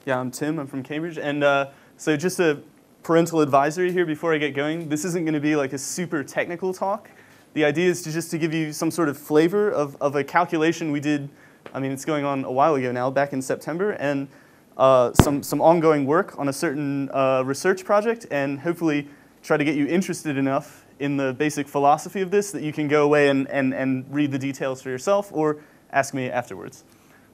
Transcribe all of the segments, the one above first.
Yeah, I'm Tim. I'm from Cambridge. And so just a parental advisory here before I get going. This isn't going to be like a super technical talk. The idea is just to give you some sort of flavor of a calculation we did. I mean, it's going on a while ago now, back in September, and some ongoing work on a certain research project, and hopefully try to get you interested enough in the basic philosophy of this that you can go away and read the details for yourself or ask me afterwards.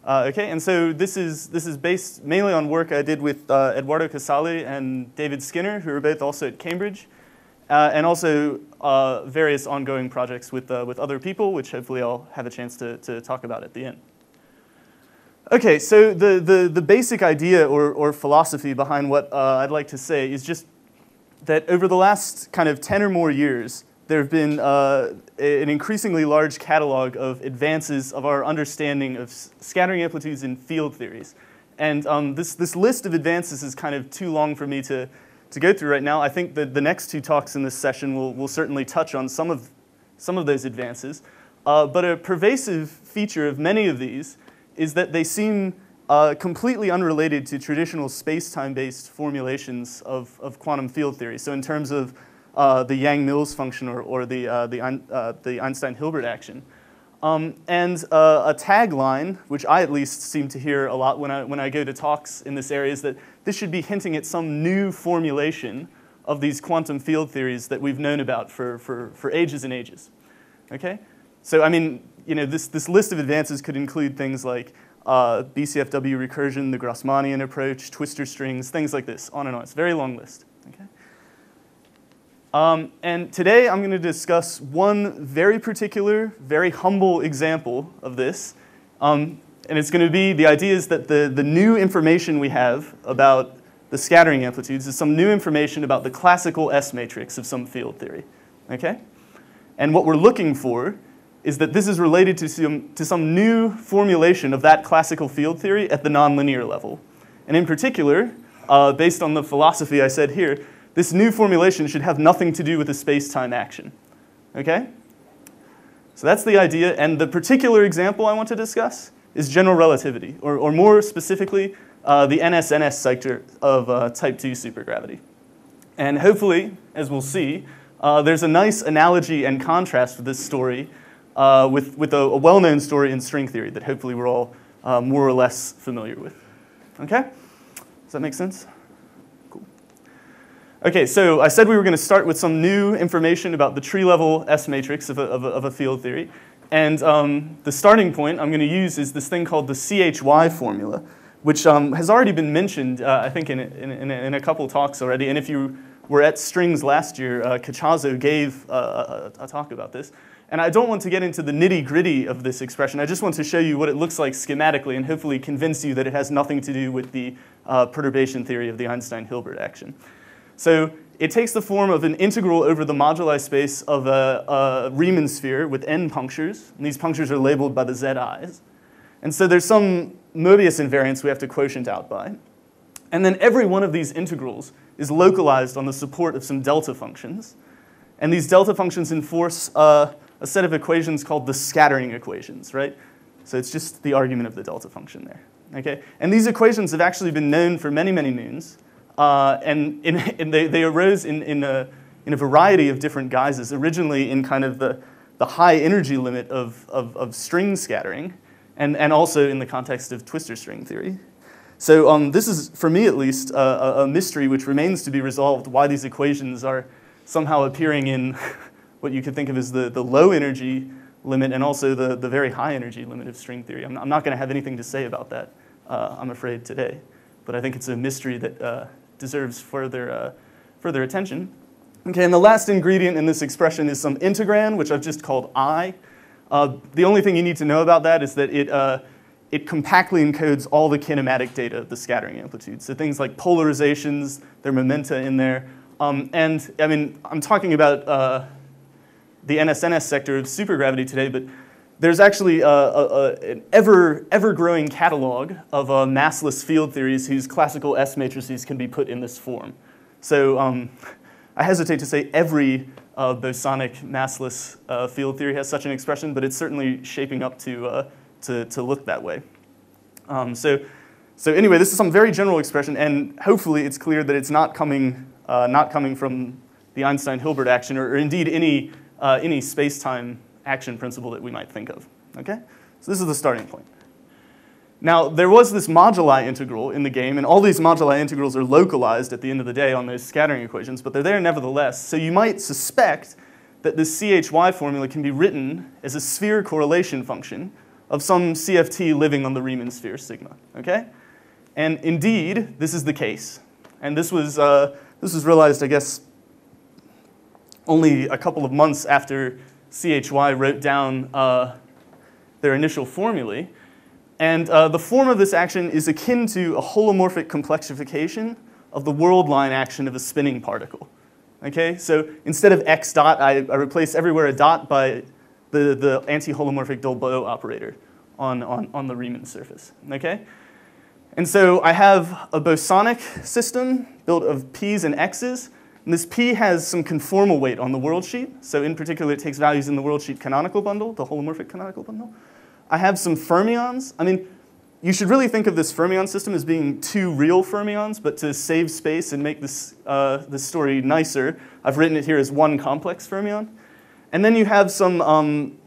Okay, and so this is based mainly on work I did with Eduardo Casale and David Skinner, who are both also at Cambridge, and also various ongoing projects with other people, which hopefully I'll have a chance to talk about at the end. Okay, so the basic idea or philosophy behind what I'd like to say is just that over the last kind of 10 or more years, there have been an increasingly large catalog of advances of our understanding of scattering amplitudes in field theories. And this list of advances is kind of too long for me to go through right now. I think that the next two talks in this session will certainly touch on some of those advances. But a pervasive feature of many of these is that they seem completely unrelated to traditional space-time-based formulations of quantum field theory. So in terms of the Yang-Mills function or the Einstein-Hilbert action. And a tagline, which I at least seem to hear a lot when I go to talks in this area, is that this should be hinting at some new formulation of these quantum field theories that we've known about for ages and ages. Okay? So I mean, you know, this list of advances could include things like BCFW recursion, the Grassmannian approach, twistor strings, things like this, on and on. It's a very long list. Okay? And today I'm going to discuss one very particular, very humble example of this. And it's going to be, the idea is that the new information we have about the scattering amplitudes is some new information about the classical S matrix of some field theory. Okay? And what we're looking for is that this is related to some new formulation of that classical field theory at the nonlinear level. And in particular, based on the philosophy I said here, this new formulation should have nothing to do with the space-time action. Okay? So that's the idea, and the particular example I want to discuss is general relativity, or more specifically, the NS-NS sector of type 2 supergravity. And hopefully, as we'll see, there's a nice analogy and contrast with this story with a well-known story in string theory that hopefully we're all more or less familiar with. Okay? Does that make sense? Cool. Okay, so I said we were going to start with some new information about the tree-level S matrix of a field theory. And the starting point I'm going to use is this thing called the CHY formula, which has already been mentioned, I think, in a couple talks already. And if you were at Strings last year, Cachazo gave a talk about this. And I don't want to get into the nitty-gritty of this expression. I just want to show you what it looks like schematically and hopefully convince you that it has nothing to do with the perturbation theory of the Einstein-Hilbert action. So it takes the form of an integral over the moduli space of a Riemann sphere with n punctures. And these punctures are labeled by the zi's. And so there's some Mobius invariance we have to quotient out by. And then every one of these integrals is localized on the support of some delta functions. And these delta functions enforce a set of equations called the scattering equations, right? So it's just the argument of the delta function there, okay? And these equations have actually been known for many, many moons, and they arose in a variety of different guises, originally in kind of the high energy limit of string scattering, and also in the context of twistor string theory. So this is, for me at least, a mystery which remains to be resolved, why these equations are somehow appearing in what you could think of as the low energy limit and also the very high energy limit of string theory. I'm not going to have anything to say about that, I'm afraid, today. But I think it's a mystery that deserves further attention. Okay, and the last ingredient in this expression is some integran, which I've just called I. The only thing you need to know about that is that it compactly encodes all the kinematic data of the scattering amplitude. So things like polarizations, their momenta in there. And I mean, I'm talking about the NS-NS sector of supergravity today, but there's actually an ever-growing catalog of massless field theories whose classical S matrices can be put in this form. So I hesitate to say every bosonic massless field theory has such an expression, but it's certainly shaping up to look that way. So So anyway, this is some very general expression, and hopefully it's clear that it's not coming from the Einstein-Hilbert action, or indeed any space-time action principle that we might think of. Okay? So this is the starting point. Now, there was this moduli integral in the game, and all these moduli integrals are localized at the end of the day on those scattering equations, but they're there nevertheless. So you might suspect that this CHY formula can be written as a sphere correlation function of some CFT living on the Riemann sphere sigma. Okay? And indeed, this is the case. And this was realized, I guess, only a couple of months after CHY wrote down their initial formulae. And the form of this action is akin to a holomorphic complexification of the world line action of a spinning particle. Okay? So instead of x dot, I replace everywhere a dot by the anti-holomorphic Dolbeault operator on the Riemann surface. Okay? And so I have a bosonic system built of p's and x's. And this p has some conformal weight on the world sheet. So in particular, it takes values in the world sheet canonical bundle, the holomorphic canonical bundle. I have some fermions. I mean, you should really think of this fermion system as being two real fermions, but to save space and make this story nicer, I've written it here as one complex fermion. And then you have some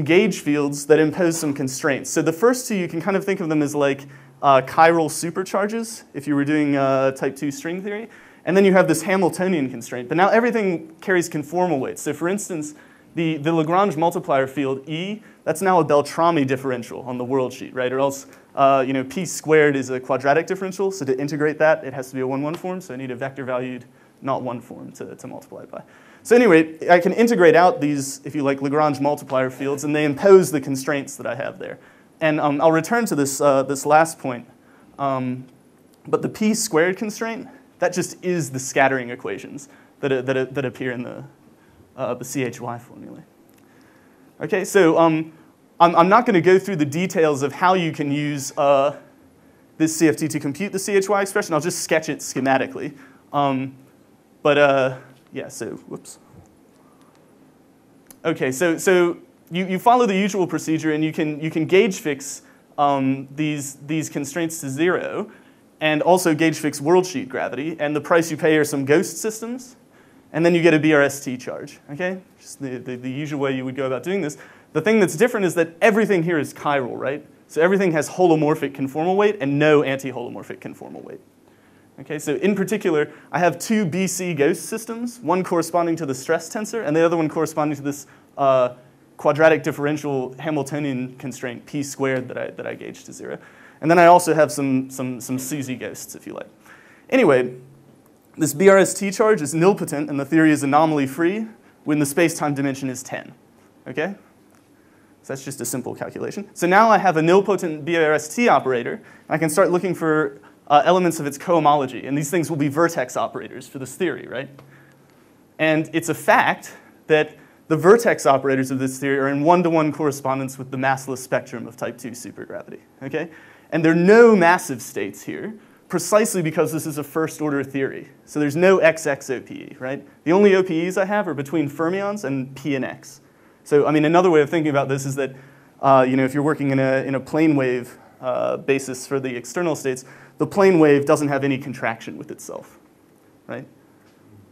gauge fields that impose some constraints. So the first two, you can kind of think of them as like chiral supercharges, if you were doing type 2 string theory. And then you have this Hamiltonian constraint. But now everything carries conformal weights. So for instance, the Lagrange multiplier field E, that's now a Beltrami differential on the world sheet, right? Or else, p squared is a quadratic differential. So to integrate that, it has to be a 1-1 form. So I need a vector valued not 1 form to multiply it by. So anyway, I can integrate out these, if you like, Lagrange multiplier fields, and they impose the constraints that I have there. And I'll return to this last point. But the p squared constraint, that just is the scattering equations that appear in the CHY formulae. Okay, so I'm not going to go through the details of how you can use this CFT to compute the CHY expression. I'll just sketch it schematically. Yeah, so, whoops. Okay, so you follow the usual procedure, and you can gauge fix these constraints to 0, and also gauge fix world sheet gravity, and the price you pay are some ghost systems, and then you get a BRST charge. Okay, just the usual way you would go about doing this. The thing that's different is that everything here is chiral, right? So everything has holomorphic conformal weight and no anti-holomorphic conformal weight. Okay, so in particular, I have two BC ghost systems, one corresponding to the stress tensor, and the other one corresponding to this quadratic differential Hamiltonian constraint, p squared, that I gauged to 0. And then I also have some SUSY ghosts, if you like. Anyway, this BRST charge is nilpotent, and the theory is anomaly free when the space-time dimension is 10. Okay? So that's just a simple calculation. So now I have a nilpotent BRST operator, and I can start looking for elements of its cohomology. And these things will be vertex operators for this theory, right? And it's a fact that the vertex operators of this theory are in one-to-one correspondence with the massless spectrum of type 2 supergravity. Okay? And there are no massive states here, precisely because this is a first-order theory. So there's no XX OPE, right? The only OPEs I have are between fermions and P and X. So, I mean, another way of thinking about this is that, if you're working in a plane wave basis for the external states, the plane wave doesn't have any contraction with itself, right?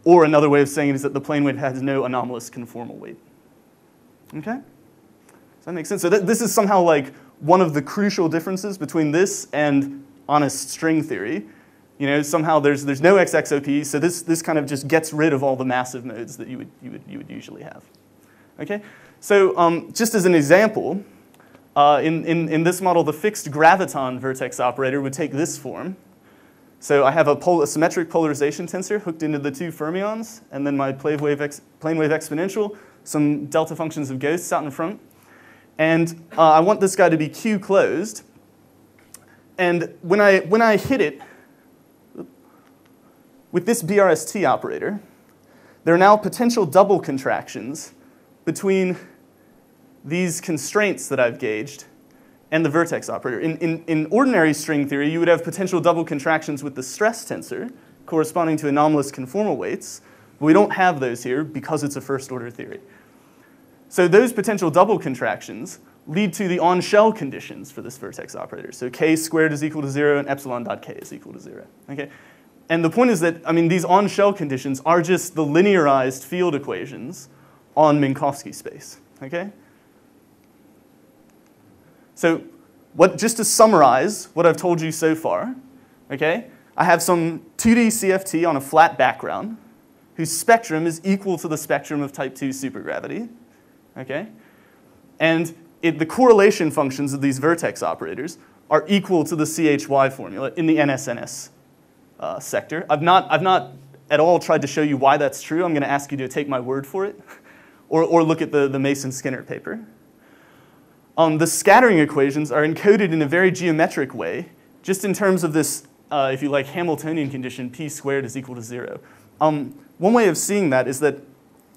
Or another way of saying it is that the plane wave has no anomalous conformal weight. Okay? Does that make sense? So this is somehow like one of the crucial differences between this and honest string theory. Somehow there's no XXOP, so this kind of just gets rid of all the massive modes that you would usually have. Okay? So just as an example, in this model, the fixed graviton vertex operator would take this form. So I have a symmetric polarization tensor hooked into the two fermions, and then my plane wave exponential, some delta functions of ghosts out in front. And I want this guy to be Q closed. And when I hit it with this BRST operator, there are now potential double contractions between these constraints that I've gauged and the vertex operator. In ordinary string theory, you would have potential double contractions with the stress tensor corresponding to anomalous conformal weights. But we don't have those here because it's a first-order theory. So those potential double contractions lead to the on-shell conditions for this vertex operator. So k squared is equal to 0 and epsilon dot k is equal to 0. Okay? And the point is that, I mean, these on-shell conditions are just the linearized field equations on Minkowski space. Okay? So just to summarize what I've told you so far, okay, I have some 2D CFT on a flat background whose spectrum is equal to the spectrum of type 2 supergravity. Okay? And the correlation functions of these vertex operators are equal to the CHY formula in the NSNS sector. I've not at all tried to show you why that's true. I'm going to ask you to take my word for it, or look at the Mason-Skinner paper. The scattering equations are encoded in a very geometric way, just in terms of this, if you like, Hamiltonian condition, p squared is equal to 0. One way of seeing that is that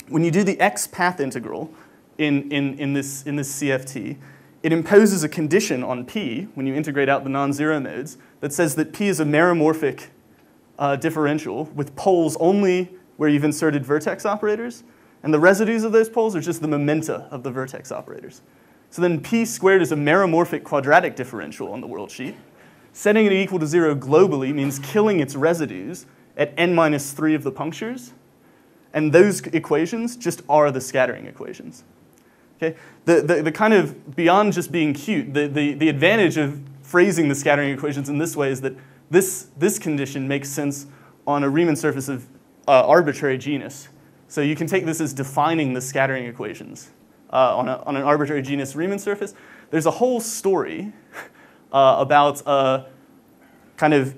when you do the x path integral in this CFT, it imposes a condition on p, when you integrate out the non-zero modes, that says that p is a meromorphic differential with poles only where you've inserted vertex operators, and the residues of those poles are just the momenta of the vertex operators. So then p squared is a meromorphic quadratic differential on the world sheet. Setting it equal to 0 globally means killing its residues at n minus 3 of the punctures, and those equations just are the scattering equations. Okay? The kind of, beyond just being cute, the advantage of phrasing the scattering equations in this way is that this condition makes sense on a Riemann surface of arbitrary genus. So you can take this as defining the scattering equations on an arbitrary genus Riemann surface. There's a whole story about kind of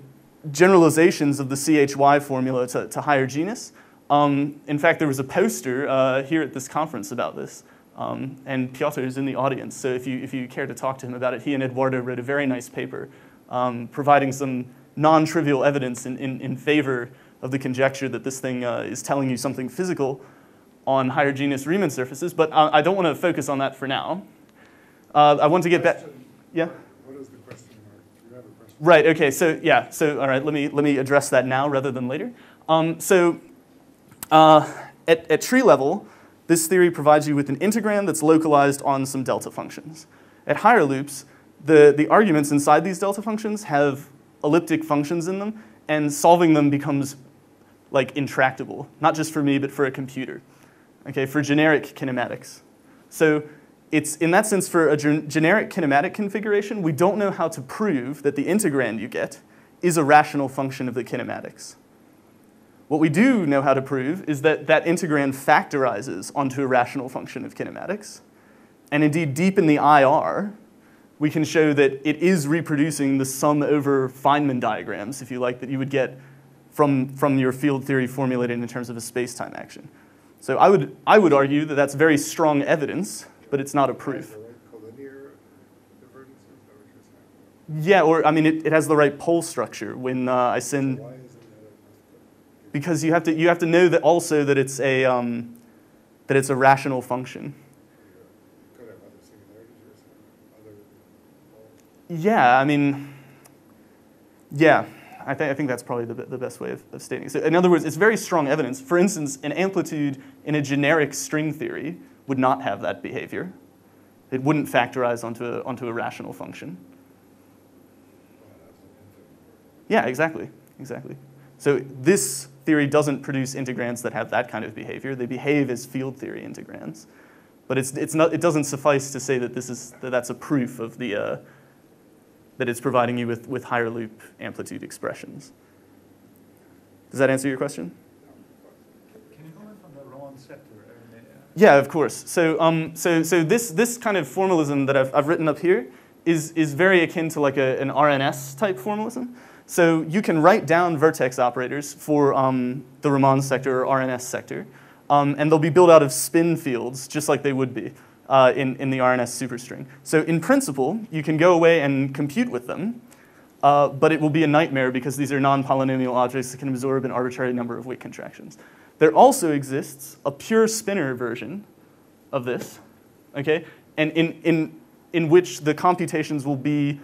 generalizations of the CHY formula to higher genus. In fact, there was a poster here at this conference about this. And Piotr is in the audience, so if you care to talk to him about it, he and Eduardo wrote a very nice paper providing some non-trivial evidence in favor of the conjecture that this thing is telling you something physical on higher genus Riemann surfaces, but I don't want to focus on that for now. I want to get back. Yeah? What is the question mark? Do you have a question? Right, okay, so yeah, so all right, let me address that now rather than later. At tree level, this theory provides you with an integrand that's localized on some delta functions. At higher loops, the arguments inside these delta functions have elliptic functions in them, and solving them becomes like intractable, not just for me, but for a computer, okay, for generic kinematics. So it's, in that sense, for a generic kinematic configuration, we don't know how to prove that the integrand you get is a rational function of the kinematics. What we do know how to prove is that that integrand factorizes onto a rational function of kinematics. And indeed, deep in the IR, we can show that it is reproducing the sum over Feynman diagrams, if you like, that you would get from your field theory formulated in terms of a space-time action. So I would argue that that's very strong evidence, but it's not a proof. Yeah, or I mean, it has the right pole structure. When I send, because you have to know that also that it's a rational function. Yeah, I mean, yeah, I think that's probably the best way of stating it. So in other words, it's very strong evidence. For instance, an amplitude in a generic string theory would not have that behavior. It wouldn't factorize onto a rational function. Yeah, exactly. So this theory doesn't produce integrands that have that kind of behavior. They behave as field theory integrands. But it doesn't suffice to say that that's a proof of that it's providing you with higher loop amplitude expressions. Does that answer your question? Can you comment on the Riemann sector? Yeah, of course. So this kind of formalism that I've written up here is very akin to like an RNS type formalism. So you can write down vertex operators for the Riemann sector or RNS sector, and they'll be built out of spin fields just like they would be in the RNS superstring. So in principle, you can go away and compute with them, but it will be a nightmare because these are non-polynomial objects that can absorb an arbitrary number of weight contractions. There also exists a pure spinor version of this, okay, and in which the computations will be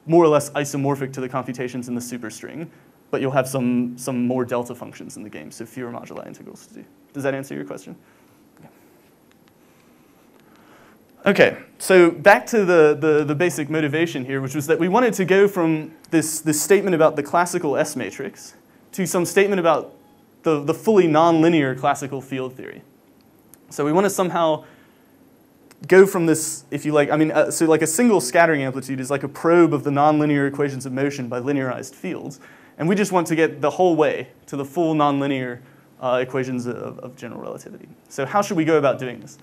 more or less isomorphic to the computations in the superstring, but you'll have some more delta functions in the game, so fewer moduli integrals to do. Does that answer your question? Okay, so back to the basic motivation here, which was that we wanted to go from this statement about the classical S matrix to some statement about the fully nonlinear classical field theory. So we want to somehow go from this, if you like, so like a single scattering amplitude is like a probe of the nonlinear equations of motion by linearized fields. And we just want to get the whole way to the full nonlinear equations of general relativity. So how should we go about doing this?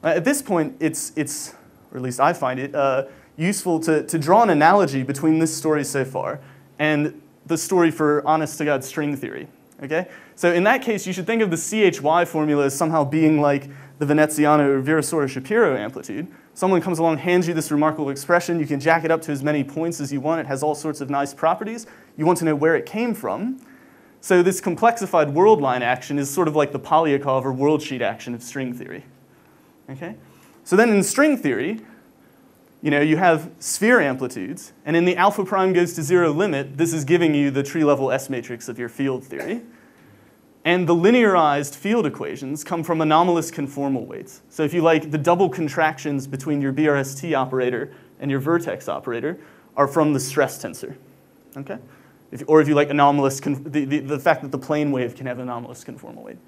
At this point, it's, or at least I find it, useful to draw an analogy between this story so far and the story for honest-to-God string theory. Okay? So in that case, you should think of the CHY formula as somehow being like the Veneziano or Virasoro-Shapiro amplitude. Someone comes along, hands you this remarkable expression. You can jack it up to as many points as you want. It has all sorts of nice properties. You want to know where it came from. So this complexified world line action is sort of like the Polyakov or world sheet action of string theory. Okay? So then in string theory, you have sphere amplitudes, and in the alpha prime goes to 0 limit, this is giving you the tree-level S matrix of your field theory. And the linearized field equations come from anomalous conformal weights. So if you like, the double contractions between your BRST operator and your vertex operator are from the stress tensor. Okay? Or if you like anomalous, the fact that the plane wave can have anomalous conformal weight.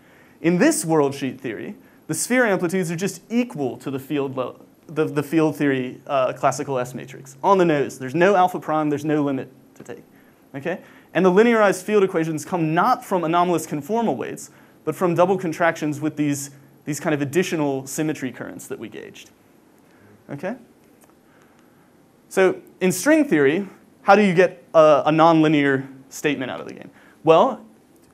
In this world sheet theory, the sphere amplitudes are just equal to the field theory classical S matrix. On the nose. There's no alpha prime, there's no limit to take. Okay? And the linearized field equations come not from anomalous conformal weights, but from double contractions with these kind of additional symmetry currents that we gauged. Okay? So in string theory, how do you get a nonlinear statement out of the game? Well,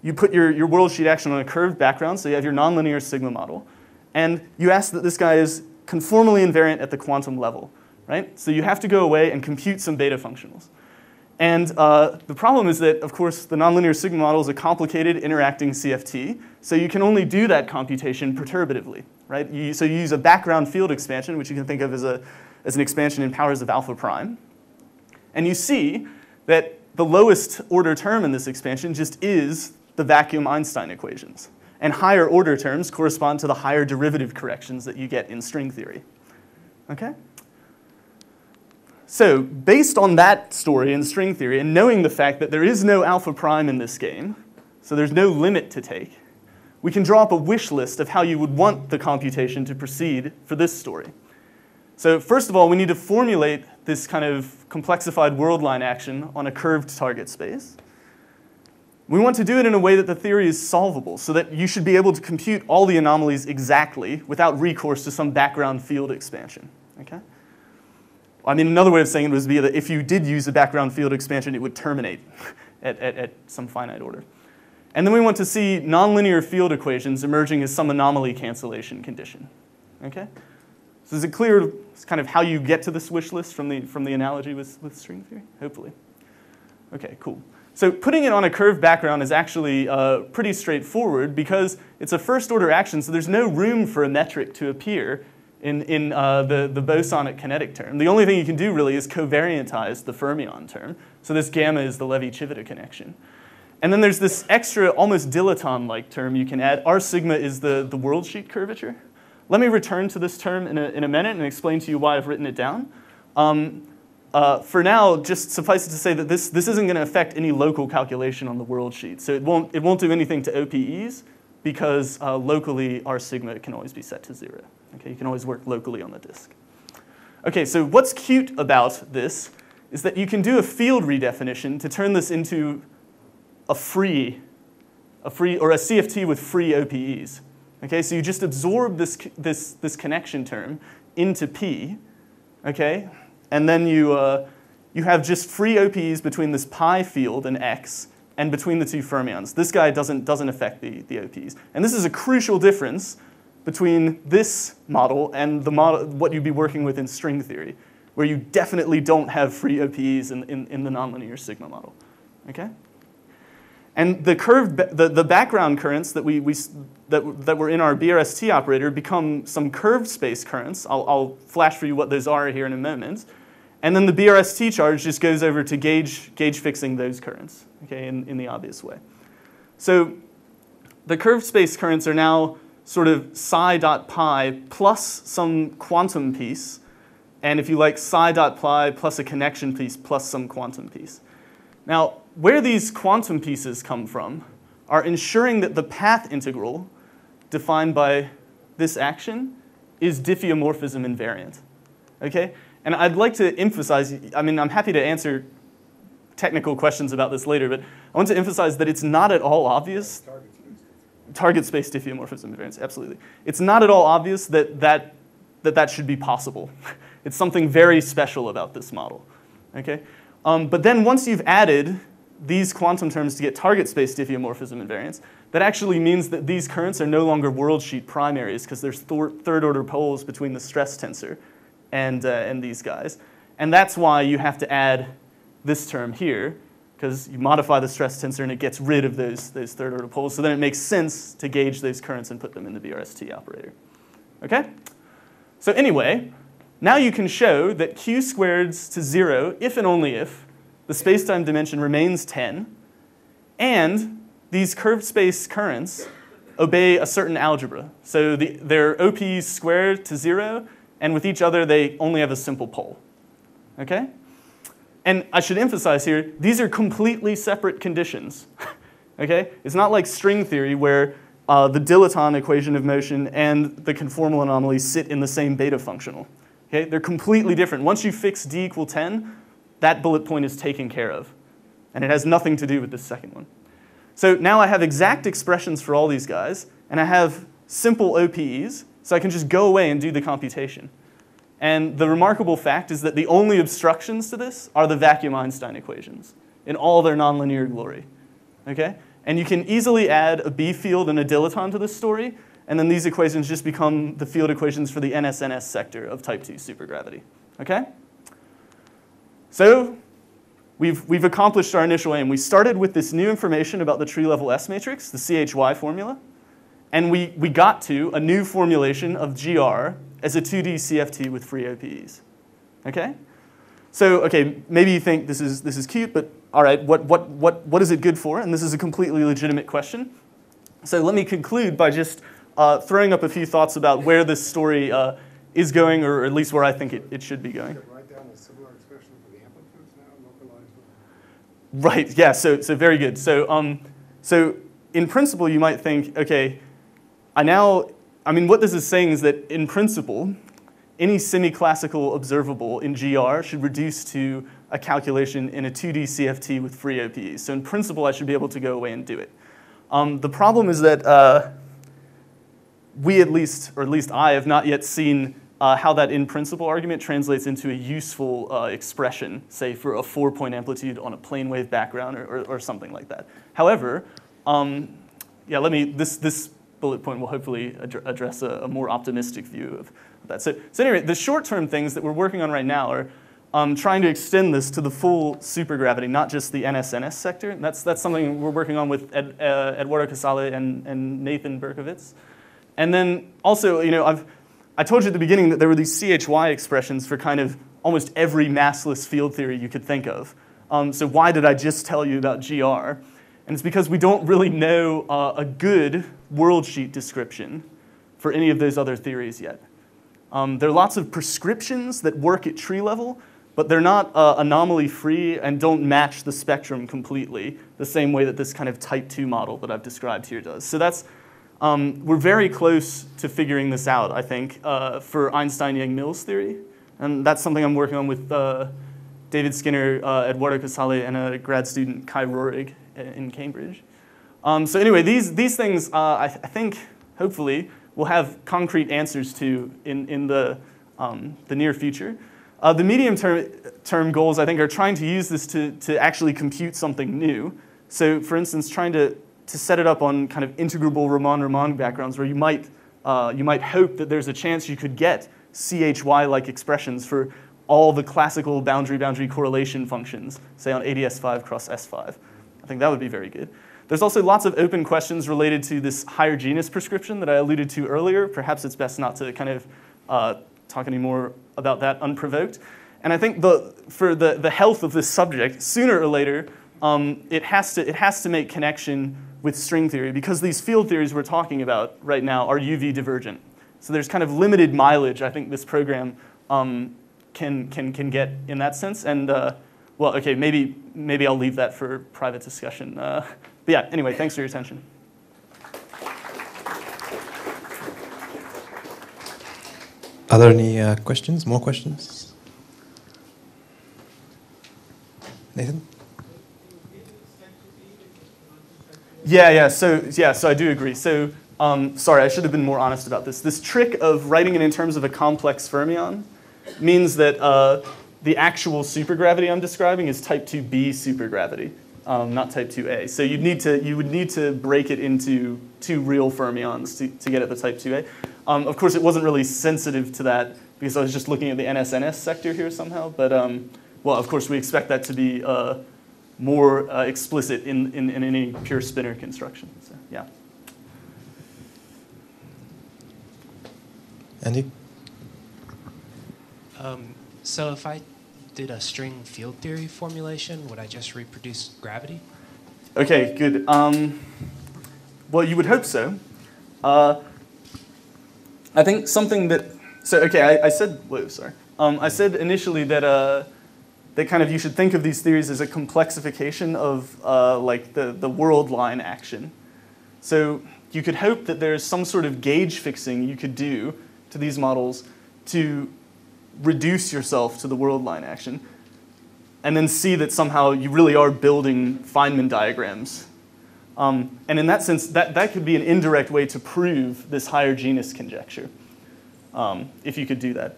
you put your world sheet action on a curved background, so you have your nonlinear sigma model, and you ask that this guy is conformally invariant at the quantum level, right? So you have to go away and compute some beta functionals. And the problem is that, of course, the nonlinear sigma model is a complicated interacting CFT, so you can only do that computation perturbatively, right? So you use a background field expansion, which you can think of as an expansion in powers of alpha prime. And you see that the lowest order term in this expansion just is the vacuum Einstein equations. And higher order terms correspond to the higher derivative corrections that you get in string theory. Okay? So based on that story in string theory, and knowing the fact that there is no alpha prime in this game, so there's no limit to take, we can draw up a wish list of how you would want the computation to proceed for this story. So first of all, we need to formulate this kind of complexified world line action on a curved target space. We want to do it in a way that the theory is solvable, so that you should be able to compute all the anomalies exactly without recourse to some background field expansion. Okay? Another way of saying it would be that if you did use a background field expansion, it would terminate at some finite order. And then we want to see nonlinear field equations emerging as some anomaly cancellation condition. Okay? So is it clear kind of how you get to this wish list from the analogy with string theory? Hopefully. Okay, cool. So putting it on a curved background is actually pretty straightforward because it's a first order action, so there's no room for a metric to appear in the bosonic kinetic term. The only thing you can do really is covariantize the fermion term. So this gamma is the Levi-Civita connection. And then there's this extra, almost dilettante-like term you can add. R sigma is the world sheet curvature. Let me return to this term in a minute and explain to you why I've written it down. For now, just suffice it to say that this isn't going to affect any local calculation on the world sheet. So it won't do anything to OPEs because locally R sigma can always be set to 0. Okay, you can always work locally on the disk. Okay, so what's cute about this is that you can do a field redefinition to turn this into a free or a CFT with free OPEs. Okay, so you just absorb this connection term into P, okay, and then you have just free OPEs between this pi field and X and between the two fermions. This guy doesn't affect the OPEs, and this is a crucial difference between this model and the model what you'd be working with in string theory, where you definitely don't have free OPEs in the nonlinear sigma model. Okay. And the background currents that that were in our BRST operator become some curved space currents. I'll flash for you what those are here in a moment. And then the BRST charge just goes over to gauge fixing those currents, okay, in the obvious way. So the curved space currents are now sort of psi dot pi plus some quantum piece, and if you like, psi dot pi plus a connection piece plus some quantum piece. Now, where these quantum pieces come from are ensuring that the path integral defined by this action is diffeomorphism invariant. Okay? And I'd like to emphasize, I mean, I'm happy to answer technical questions about this later, but I want to emphasize that it's not at all obvious. Target space diffeomorphism invariance, absolutely. It's not at all obvious that should be possible. It's something very special about this model. Okay? But then once you've added these quantum terms to get target space diffeomorphism invariance, that actually means that these currents are no longer world sheet primaries because there's third order poles between the stress tensor and these guys. And that's why you have to add this term here, because you modify the stress tensor and it gets rid of those third order poles. So then it makes sense to gauge those currents and put them in the BRST operator. Okay? So anyway, now you can show that q squareds to 0 if and only if the space-time dimension remains 10, and these curved space currents obey a certain algebra. So they're OPs squared to 0, and with each other they only have a simple pole. Okay? And I should emphasize here, these are completely separate conditions. Okay? It's not like string theory where the dilaton equation of motion and the conformal anomaly sit in the same beta functional. Okay? They're completely different. Once you fix d equal 10, that bullet point is taken care of. And it has nothing to do with this second one. So now I have exact expressions for all these guys, and I have simple OPEs, so I can just go away and do the computation. And the remarkable fact is that the only obstructions to this are the vacuum Einstein equations in all their nonlinear glory. Okay? And you can easily add a B field and a dilaton to this story, and then these equations just become the field equations for the NS-NS sector of type 2 supergravity. Okay? So we've accomplished our initial aim. We started with this new information about the tree-level S matrix, the CHY formula, and we got to a new formulation of GR as a 2D CFT with free OPEs. Okay? So, okay, maybe you think this is cute, but all right, what is it good for? And this is a completely legitimate question. So let me conclude by just throwing up a few thoughts about where this story is going, or at least where I think it should be going. Write down a similar expression for the amplitudes now, localized. Right, yeah, so very good. So in principle, you might think, okay, I mean, what this is saying is that in principle, any semi-classical observable in GR should reduce to a calculation in a 2D CFT with free OPEs. So in principle, I should be able to go away and do it. The problem is that we at least I have not yet seen how that in principle argument translates into a useful expression, say for a 4-point amplitude on a plane wave background or something like that. However, yeah, this bullet point will hopefully address a more optimistic view of that. So anyway, the short-term things that we're working on right now are trying to extend this to the full supergravity, not just the NS-NS sector. That's something we're working on with Eduardo Casale and Nathan Berkovitz. And then also, you know, I told you at the beginning that there were these CHY expressions for kind of almost every massless field theory you could think of. So why did I just tell you about GR? And it's because we don't really know a good world sheet description for any of those other theories yet. There are lots of prescriptions that work at tree level, but they're not anomaly free and don't match the spectrum completely the same way that this kind of type 2 model that I've described here does. So that's, we're very close to figuring this out, I think, for Einstein-Yang-Mills theory. And that's something I'm working on with David Skinner, Eduardo Casale, and a grad student, Kai Rohrig, in Cambridge. So anyway, these things, I think, hopefully, we'll have concrete answers to in the near future. The medium-term goals, I think, are trying to use this to actually compute something new. So, for instance, trying to set it up on kind of integrable Riemann-Riemann backgrounds where you might hope that there's a chance you could get CHY-like expressions for all the classical boundary correlation functions, say on ADS5 cross S5. I think that would be very good. There's also lots of open questions related to this higher genus prescription that I alluded to earlier. Perhaps it's best not to kind of talk any more about that unprovoked. And I think for the health of this subject, sooner or later, it has to make connection with string theory because these field theories we're talking about right now are UV divergent. So there's kind of limited mileage I think this program can get in that sense. And well, okay, maybe I'll leave that for private discussion. But yeah, anyway, thanks for your attention. Are there any questions? More questions? Nathan? So I do agree. So sorry, I should have been more honest about this. This trick of writing it in terms of a complex fermion means that the actual supergravity I'm describing is type 2b supergravity, not type 2a. So you would need to break it into two real fermions to get at the type 2a. Of course, it wasn't really sensitive to that because I was just looking at the NS-NS sector here somehow. But well, of course, we expect that to be more explicit in any pure spinor construction. So yeah. Andy? So if I did a string field theory formulation, would I just reproduce gravity? Okay, good. Well, you would hope so. I think something that, so okay, I said, whoa, sorry. I said initially that that kind of you should think of these theories as a complexification of like the world line action. So you could hope that there's some sort of gauge fixing you could do to these models to reduce yourself to the world line action, and then see that somehow you really are building Feynman diagrams. And in that sense, that could be an indirect way to prove this higher genus conjecture, if you could do that.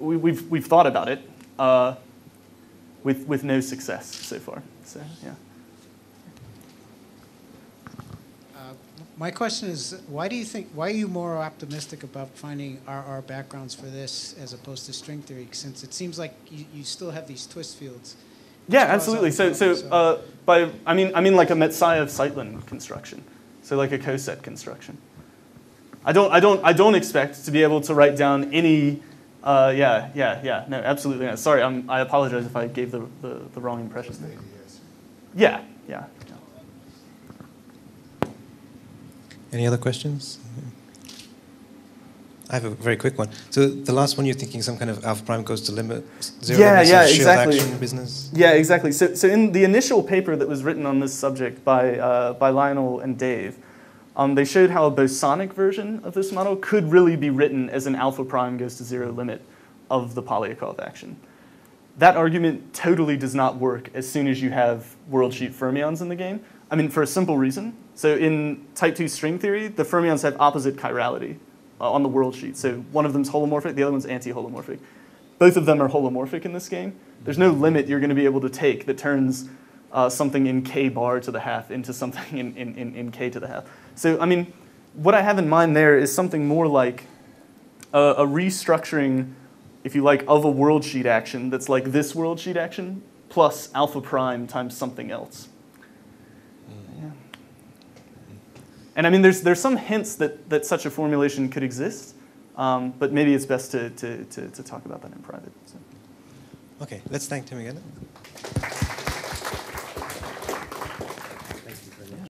We've thought about it with no success so far. So yeah. My question is, why are you more optimistic about finding RR backgrounds for this as opposed to string theory? Since it seems like you still have these twist fields. Yeah, absolutely. I mean like a Metsayev-Zeitlin construction. So like a coset construction. I don't expect to be able to write down any. No, absolutely not. Sorry, I apologize if I gave the wrong impression. Yeah. Any other questions? I have a very quick one. So the last one, you're thinking some kind of alpha prime goes to limit zero limits of shield exactly. action business? Yeah, exactly. So in the initial paper that was written on this subject by Lionel and Dave, they showed how a bosonic version of this model could really be written as an alpha prime goes to zero limit of the Polyakov action. That argument totally does not work as soon as you have world sheet fermions in the game. I mean, for a simple reason. So in type 2 string theory, the fermions have opposite chirality on the world sheet. So one of them's holomorphic, the other one's anti-holomorphic. Both of them are holomorphic in this game. There's no limit you're going to be able to take that turns something in k bar to the half into something in k to the half. So, I mean, what I have in mind there is something more like a restructuring, if you like, of a world sheet action that's like this world sheet action plus alpha prime times something else. Yeah. And I mean, there's some hints that such a formulation could exist, but maybe it's best to talk about that in private. So. Okay, let's thank Tim again.